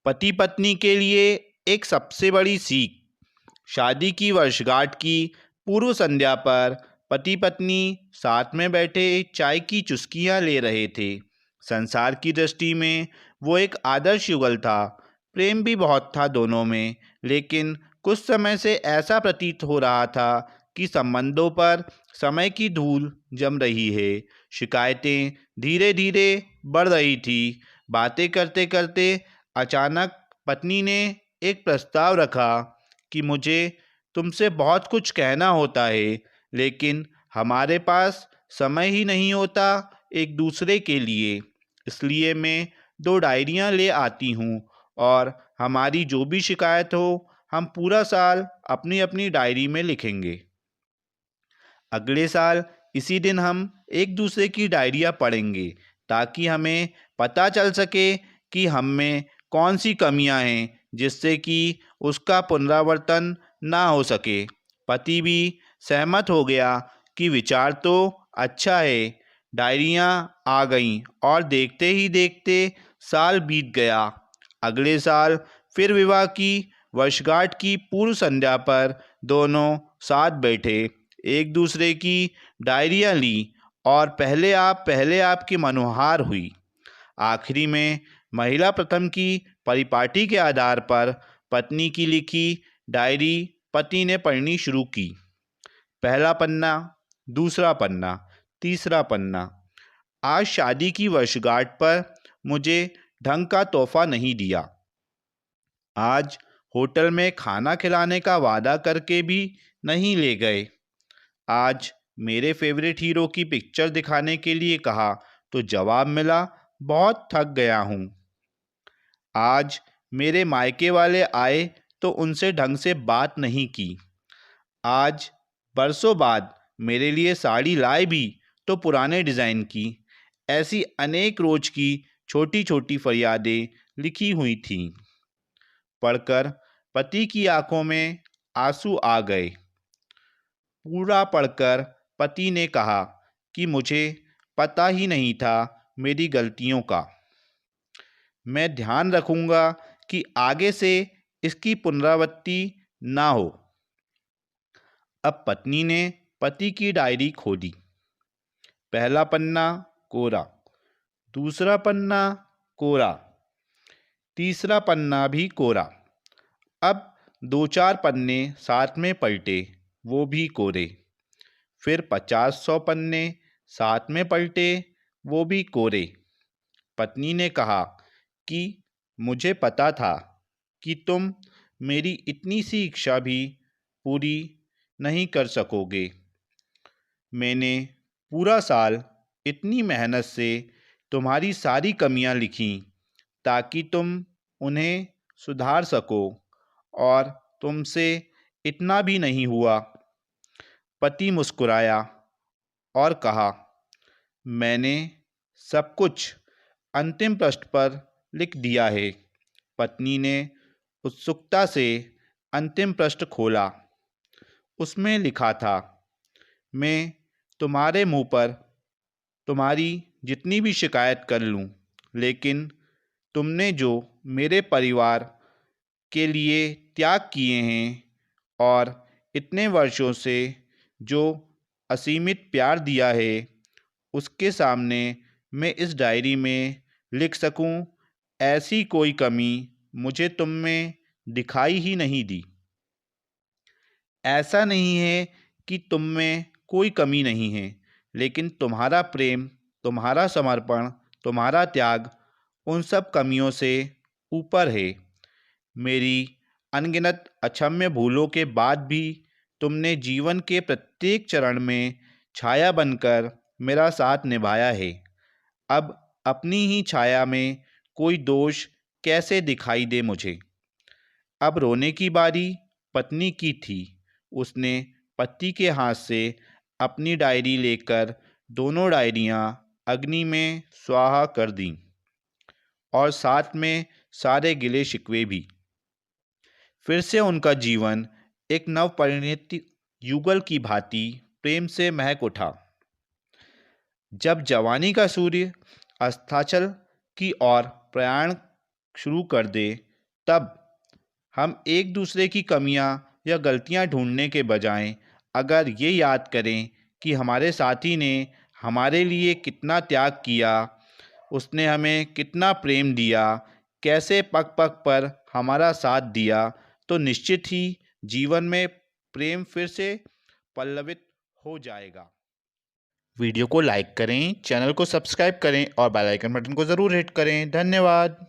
पति पत्नी के लिए एक सबसे बड़ी सीख। शादी की वर्षगांठ की पूर्व संध्या पर पति पत्नी साथ में बैठे चाय की चुस्कियां ले रहे थे। संसार की दृष्टि में वो एक आदर्श युगल था। प्रेम भी बहुत था दोनों में, लेकिन कुछ समय से ऐसा प्रतीत हो रहा था कि संबंधों पर समय की धूल जम रही है। शिकायतें धीरे धीरे बढ़ रही थी। बातें करते करते अचानक पत्नी ने एक प्रस्ताव रखा कि मुझे तुमसे बहुत कुछ कहना होता है, लेकिन हमारे पास समय ही नहीं होता एक दूसरे के लिए। इसलिए मैं 2 डायरियां ले आती हूँ और हमारी जो भी शिकायत हो हम पूरा साल अपनी अपनी डायरी में लिखेंगे। अगले साल इसी दिन हम एक दूसरे की डायरिया पढ़ेंगे, ताकि हमें पता चल सके कि हम में कौन सी कमियां हैं, जिससे कि उसका पुनरावर्तन ना हो सके। पति भी सहमत हो गया कि विचार तो अच्छा है। डायरियां आ गईं और देखते ही देखते साल बीत गया। अगले साल फिर विवाह की वर्षगांठ की पूर्व संध्या पर दोनों साथ बैठे, एक दूसरे की डायरियां ली और पहले आप की मनोहार हुई। आखिरी में महिला प्रथम की परिपाटी के आधार पर पत्नी की लिखी डायरी पति ने पढ़नी शुरू की। पहला पन्ना, दूसरा पन्ना, तीसरा पन्ना। आज शादी की वर्षगांठ पर मुझे ढंग का तोहफा नहीं दिया। आज होटल में खाना खिलाने का वादा करके भी नहीं ले गए। आज मेरे फेवरेट हीरो की पिक्चर दिखाने के लिए कहा तो जवाब मिला, बहुत थक गया हूँ। आज मेरे मायके वाले आए तो उनसे ढंग से बात नहीं की। आज बरसों बाद मेरे लिए साड़ी लाए भी तो पुराने डिज़ाइन की। ऐसी अनेक रोज की छोटी छोटी फरियादें लिखी हुई थीं। पढ़कर पति की आंखों में आंसू आ गए। पूरा पढ़कर पति ने कहा कि मुझे पता ही नहीं था मेरी गलतियों का। मैं ध्यान रखूंगा कि आगे से इसकी पुनरावृत्ति ना हो। अब पत्नी ने पति की डायरी खोली। पहला पन्ना कोरा, दूसरा पन्ना कोरा, तीसरा पन्ना भी कोरा। अब 2-4 पन्ने साथ में पलटे, वो भी कोरे। फिर 50-100 पन्ने साथ में पलटे, वो भी कोरे। पत्नी ने कहा कि मुझे पता था कि तुम मेरी इतनी सी इच्छा भी पूरी नहीं कर सकोगे। मैंने पूरा साल इतनी मेहनत से तुम्हारी सारी कमियां लिखी ताकि तुम उन्हें सुधार सको, और तुमसे इतना भी नहीं हुआ। पति मुस्कुराया और कहा, मैंने सब कुछ अंतिम पृष्ठ पर लिख दिया है। पत्नी ने उत्सुकता से अंतिम पृष्ठ खोला। उसमें लिखा था, मैं तुम्हारे मुंह पर तुम्हारी जितनी भी शिकायत कर लूं, लेकिन तुमने जो मेरे परिवार के लिए त्याग किए हैं और इतने वर्षों से जो असीमित प्यार दिया है, उसके सामने मैं इस डायरी में लिख सकूं, ऐसी कोई कमी मुझे तुम में दिखाई ही नहीं दी। ऐसा नहीं है कि तुम में कोई कमी नहीं है, लेकिन तुम्हारा प्रेम, तुम्हारा समर्पण, तुम्हारा त्याग उन सब कमियों से ऊपर है। मेरी अनगिनत अक्षम्य भूलों के बाद भी तुमने जीवन के प्रत्येक चरण में छाया बनकर मेरा साथ निभाया है। अब अपनी ही छाया में कोई दोष कैसे दिखाई दे मुझे। अब रोने की बारी पत्नी की थी। उसने पति के हाथ से अपनी डायरी लेकर दोनों डायरियां अग्नि में स्वाहा कर दीं, और साथ में सारे गिले शिकवे भी। फिर से उनका जीवन एक नवपरिणीत युगल की भांति प्रेम से महक उठा। जब जवानी का सूर्य अस्ताचल की ओर प्रयाण शुरू कर दे, तब हम एक दूसरे की कमियां या गलतियां ढूंढने के बजाय अगर ये याद करें कि हमारे साथी ने हमारे लिए कितना त्याग किया, उसने हमें कितना प्रेम दिया, कैसे पग पग पर हमारा साथ दिया, तो निश्चित ही जीवन में प्रेम फिर से पल्लवित हो जाएगा। वीडियो को लाइक करें, चैनल को सब्सक्राइब करें और बेल आइकन बटन को ज़रूर हिट करें। धन्यवाद।